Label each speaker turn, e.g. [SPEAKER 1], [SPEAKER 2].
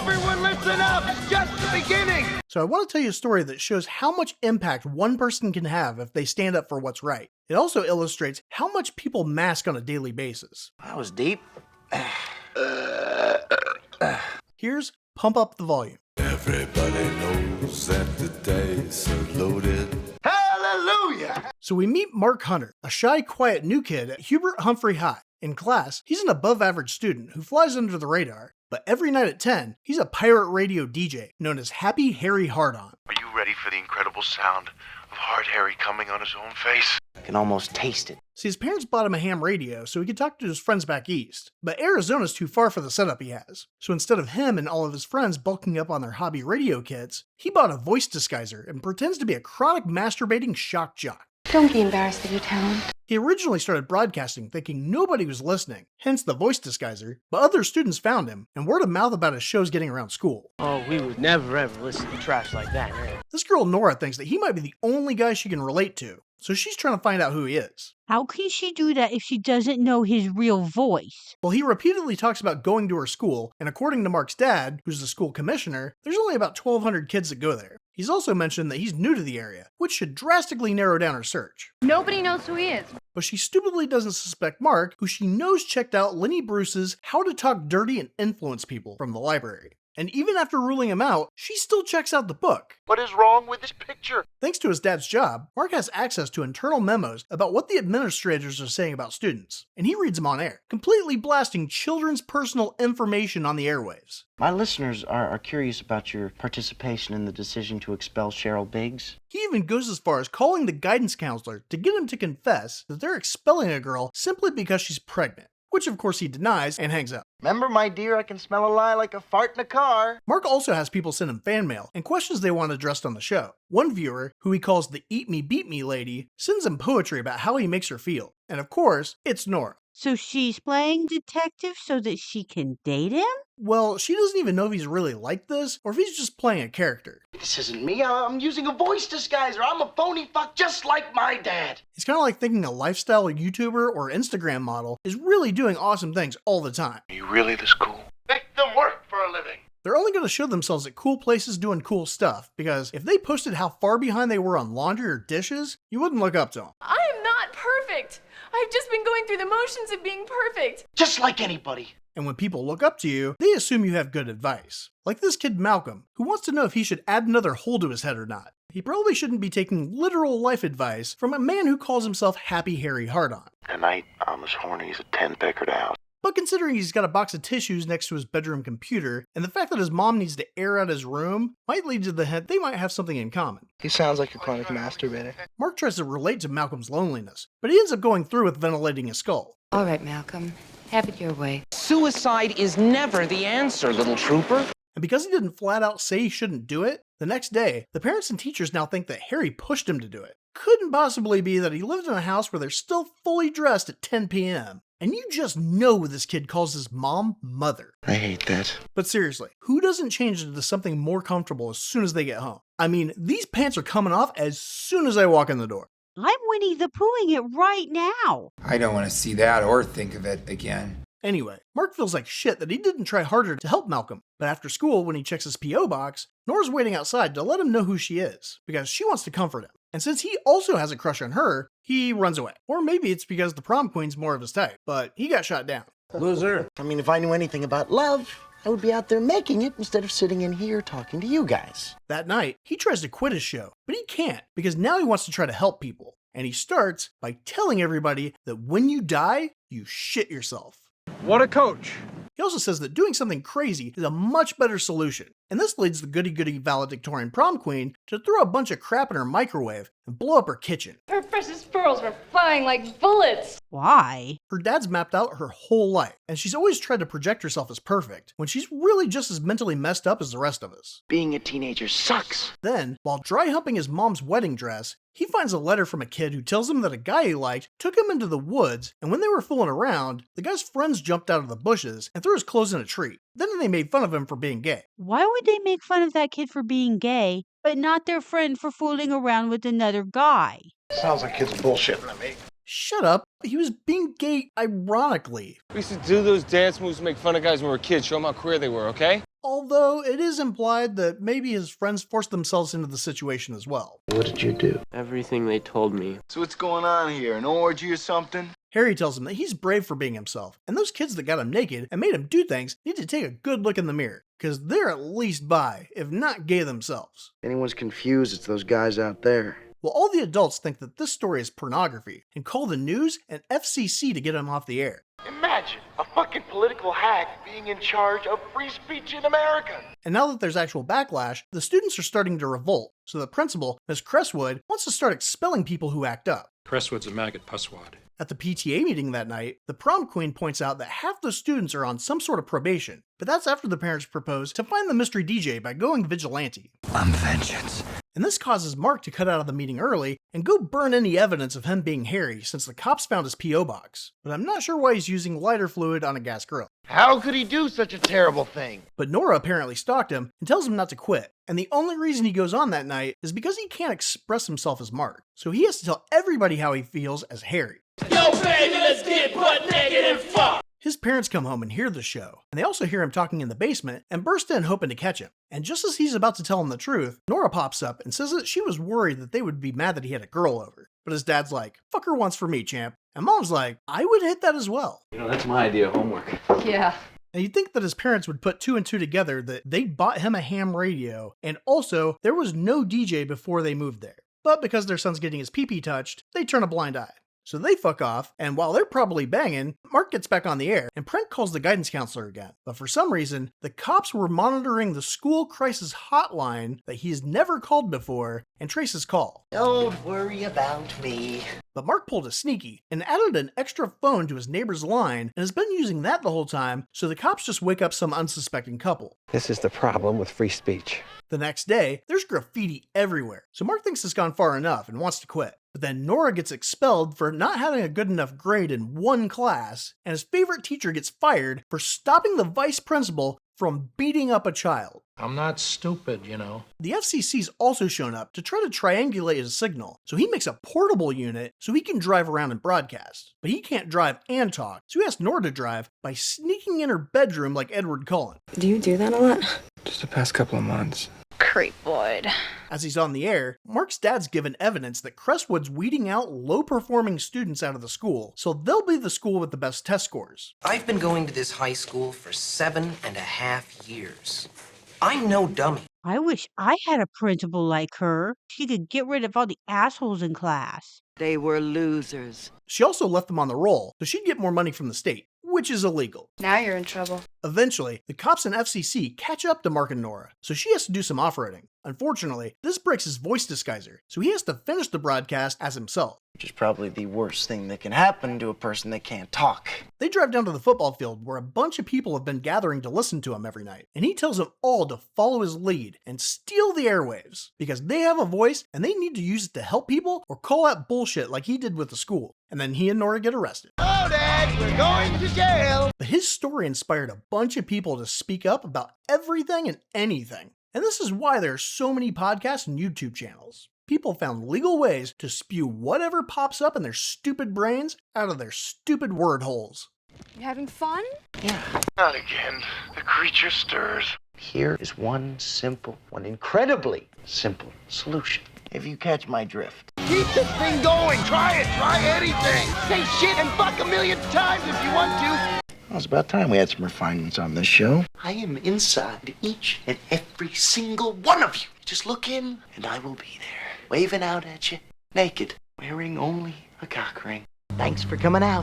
[SPEAKER 1] Everyone listen up! It's just the beginning!
[SPEAKER 2] So I want to tell you a story that shows how much impact one person can have if they stand up for what's right. It also illustrates how much people mask on a daily basis.
[SPEAKER 3] That was deep.
[SPEAKER 2] Here's Pump Up the Volume.
[SPEAKER 4] Everybody knows that the dice are loaded.
[SPEAKER 1] Hallelujah!
[SPEAKER 2] So we meet Mark Hunter, a shy, quiet new kid at Hubert Humphrey High. In class, he's an above-average student who flies under the radar, but every night at 10, he's a pirate radio DJ known as Happy Harry Hardon.
[SPEAKER 5] Are you ready for the incredible sound of Hard Harry coming on his own face?
[SPEAKER 3] I can almost taste it.
[SPEAKER 2] See, his parents bought him a ham radio so he could talk to his friends back east, but Arizona's too far for the setup he has. So instead of him and all of his friends bulking up on their hobby radio kits, he bought a voice disguiser and pretends to be a chronic masturbating shock jock.
[SPEAKER 6] Don't be embarrassed of your talent.
[SPEAKER 2] He originally started broadcasting thinking nobody was listening, hence the voice disguiser, but other students found him, and word of mouth about his shows getting around school.
[SPEAKER 7] Oh, we would never ever listen to trash like that.
[SPEAKER 2] This girl Nora thinks that he might be the only guy she can relate to, so she's trying to find out who he is.
[SPEAKER 8] How can she do that if she doesn't know his real voice?
[SPEAKER 2] Well, he repeatedly talks about going to her school, and according to Mark's dad, who's the school commissioner, there's only about 1,200 kids that go there. He's also mentioned that he's new to the area, which should drastically narrow down her search.
[SPEAKER 6] Nobody knows who he is.
[SPEAKER 2] But she stupidly doesn't suspect Mark, who she knows checked out Lenny Bruce's How to Talk Dirty and Influence People from the library. And even after ruling him out, she still checks out the book.
[SPEAKER 5] What is wrong with this picture?
[SPEAKER 2] Thanks to his dad's job, Mark has access to internal memos about what the administrators are saying about students, and he reads them on air, completely blasting children's personal information on the airwaves.
[SPEAKER 3] My listeners are curious about your participation in the decision to expel Cheryl Biggs.
[SPEAKER 2] He even goes as far as calling the guidance counselor to get him to confess that they're expelling a girl simply because she's pregnant, which of course he denies and hangs up.
[SPEAKER 3] Remember, my dear, I can smell a lie like a fart in a car.
[SPEAKER 2] Mark also has people send him fan mail and questions they want addressed on the show. One viewer, who he calls the Eat Me Beat Me lady, sends him poetry about how he makes her feel. And of course, it's Nora.
[SPEAKER 8] So she's playing detective so that she can date him?
[SPEAKER 2] Well, she doesn't even know if he's really like this or if he's just playing a character.
[SPEAKER 3] This isn't me. I'm using a voice disguiser. I'm a phony fuck just like my dad.
[SPEAKER 2] It's kind of like thinking a lifestyle YouTuber or Instagram model is really doing awesome things all the time.
[SPEAKER 5] Are you really this cool?
[SPEAKER 1] Make them work for a living!
[SPEAKER 2] They're only going to show themselves at cool places doing cool stuff, because if they posted how far behind they were on laundry or dishes, you wouldn't look up to them.
[SPEAKER 9] I am not perfect. I've just been going through the motions of being perfect.
[SPEAKER 3] Just like anybody.
[SPEAKER 2] And when people look up to you, they assume you have good advice. Like this kid Malcolm, who wants to know if he should add another hole to his head or not. He probably shouldn't be taking literal life advice from a man who calls himself Happy Harry Hardon.
[SPEAKER 5] Tonight, I'm as horny as a 10-peckered house.
[SPEAKER 2] But considering he's got a box of tissues next to his bedroom computer, and the fact that his mom needs to air out his room, might lead to the hint they might have something in common.
[SPEAKER 7] He sounds like a chronic masturbator.
[SPEAKER 2] Mark tries to relate to Malcolm's loneliness, but he ends up going through with ventilating his skull.
[SPEAKER 6] All right, Malcolm. Have it your way.
[SPEAKER 10] Suicide is never the answer, little trooper.
[SPEAKER 2] And because he didn't flat out say he shouldn't do it, the next day, the parents and teachers now think that Harry pushed him to do it. Couldn't possibly be that he lived in a house where they're still fully dressed at 10 p.m. And you just know this kid calls his mom mother.
[SPEAKER 3] I hate that.
[SPEAKER 2] But seriously, who doesn't change into something more comfortable as soon as they get home? I mean, these pants are coming off as soon as I walk in the door.
[SPEAKER 8] I'm Winnie the Poohing it right now.
[SPEAKER 11] I don't want to see that or think of it again.
[SPEAKER 2] Anyway, Mark feels like shit that he didn't try harder to help Malcolm, but after school, when he checks his P.O. box, Nora's waiting outside to let him know who she is, because she wants to comfort him. And since he also has a crush on her, he runs away. Or maybe it's because the prom queen's more of his type, but he got shot down.
[SPEAKER 3] Loser. I mean, if I knew anything about love, I would be out there making it instead of sitting in here talking to you guys.
[SPEAKER 2] That night, he tries to quit his show, but he can't, because now he wants to try to help people. And he starts by telling everybody that when you die, you shit yourself.
[SPEAKER 7] What a coach.
[SPEAKER 2] He also says that doing something crazy is a much better solution. And this leads the goody-goody valedictorian prom queen to throw a bunch of crap in her microwave and blow up her kitchen.
[SPEAKER 9] Her precious pearls were flying like bullets.
[SPEAKER 8] Why?
[SPEAKER 2] Her dad's mapped out her whole life, and she's always tried to project herself as perfect, when she's really just as mentally messed up as the rest of us.
[SPEAKER 3] Being a teenager sucks.
[SPEAKER 2] Then, while dry humping his mom's wedding dress, he finds a letter from a kid who tells him that a guy he liked took him into the woods, and when they were fooling around, the guy's friends jumped out of the bushes and threw his clothes in a tree. Then they made fun of him for being gay.
[SPEAKER 8] Why would they make fun of that kid for being gay, but not their friend for fooling around with another guy?
[SPEAKER 1] Sounds like kids bullshitting to me.
[SPEAKER 2] Shut up. He was being gay ironically.
[SPEAKER 7] We used to do those dance moves to make fun of guys when we were kids, show them how queer they were, okay?
[SPEAKER 2] Although it is implied that maybe his friends forced themselves into the situation as well.
[SPEAKER 3] What did you do?
[SPEAKER 7] Everything they told me.
[SPEAKER 1] So what's going on here? An orgy or something?
[SPEAKER 2] Harry tells him that he's brave for being himself, and those kids that got him naked and made him do things need to take a good look in the mirror, because they're at least bi, if not gay themselves.
[SPEAKER 3] If anyone's confused, it's those guys out there.
[SPEAKER 2] Well, all the adults think that this story is pornography and call the news and FCC to get him off the air.
[SPEAKER 1] Imagine a fucking political hack being in charge of free speech in America.
[SPEAKER 2] And now that there's actual backlash, the students are starting to revolt, so the principal, Miss Cresswood, wants to start expelling people who act up.
[SPEAKER 12] Cresswood's a maggot pusswad.
[SPEAKER 2] At the PTA meeting that night, the prom queen points out that half the students are on some sort of probation, but that's after the parents propose to find the mystery DJ by going vigilante.
[SPEAKER 4] I'm vengeance.
[SPEAKER 2] And this causes Mark to cut out of the meeting early and go burn any evidence of him being Harry since the cops found his P.O. box. But I'm not sure why he's using lighter fluid on a gas grill.
[SPEAKER 1] How could he do such a terrible thing?
[SPEAKER 2] But Nora apparently stalked him and tells him not to quit. And the only reason he goes on that night is because he can't express himself as Mark. So he has to tell everybody how he feels as Harry.
[SPEAKER 13] Yo, baby, let's get butt naked and fuck!
[SPEAKER 2] His parents come home and hear the show, and they also hear him talking in the basement and burst in hoping to catch him. And just as he's about to tell him the truth, Nora pops up and says that she was worried that they would be mad that he had a girl over. But his dad's like, fuck her once for me, champ. And mom's like, I would hit that as well.
[SPEAKER 14] You know, that's my idea of homework.
[SPEAKER 6] Yeah.
[SPEAKER 2] Now you'd think that his parents would put two and two together that they bought him a ham radio, and also there was no DJ before they moved there. But because their son's getting his pee-pee touched, they turn a blind eye. So they fuck off, and while they're probably banging, Mark gets back on the air, and Brent calls the guidance counselor again. But for some reason, the cops were monitoring the school crisis hotline that he's never called before, and trace his call.
[SPEAKER 3] Don't worry about me.
[SPEAKER 2] But Mark pulled a sneaky, and added an extra phone to his neighbor's line, and has been using that the whole time, so the cops just wake up some unsuspecting couple.
[SPEAKER 7] This is the problem with free speech.
[SPEAKER 2] The next day, there's graffiti everywhere, so Mark thinks it's gone far enough and wants to quit. But then Nora gets expelled for not having a good enough grade in one class, and his favorite teacher gets fired for stopping the vice principal from beating up a child.
[SPEAKER 12] I'm not stupid, you know.
[SPEAKER 2] The FCC's also shown up to try to triangulate his signal, so he makes a portable unit so he can drive around and broadcast. But he can't drive and talk, so he asks Nora to drive by sneaking in her bedroom like Edward Cullen.
[SPEAKER 15] Do you do that a lot?
[SPEAKER 11] Just the past couple of months.
[SPEAKER 15] Creep Boyd.
[SPEAKER 2] As he's on the air, Mark's dad's given evidence that Crestwood's weeding out low-performing students out of the school, so they'll be the school with the best test scores.
[SPEAKER 10] I've been going to this high school for 7.5 years. I'm no dummy.
[SPEAKER 8] I wish I had a principal like her. She could get rid of all the assholes in class.
[SPEAKER 16] They were losers.
[SPEAKER 2] She also left them on the roll, so she'd get more money from the state, which is illegal.
[SPEAKER 6] Now you're in trouble.
[SPEAKER 2] Eventually, the cops and FCC catch up to Mark and Nora, so she has to do some off-roading. Unfortunately, this breaks his voice disguiser, so he has to finish the broadcast as himself.
[SPEAKER 3] Which is probably the worst thing that can happen to a person that can't talk.
[SPEAKER 2] They drive down to the football field where a bunch of people have been gathering to listen to him every night, and he tells them all to follow his lead and steal the airwaves, because they have a voice and they need to use it to help people or call out bullshit like he did with the school. And then he and Nora get arrested.
[SPEAKER 1] Oh, Dad, we're going to jail!
[SPEAKER 2] But his story inspired a bunch of people to speak up about everything and anything. And this is why there are so many podcasts and YouTube channels. People found legal ways to spew whatever pops up in their stupid brains out of their stupid word holes.
[SPEAKER 6] You having fun?
[SPEAKER 3] Yeah.
[SPEAKER 5] Not again. The creature stirs.
[SPEAKER 3] Here is one incredibly simple solution. If you catch my drift.
[SPEAKER 1] Keep this thing going. Try it. Try anything. Say shit and fuck a million times if you want to.
[SPEAKER 3] Well, it's about time we had some refinements on this show. I am inside each and every single one of you. Just look in, and I will be there, waving out at you, naked, wearing only a cock ring. Thanks for coming out.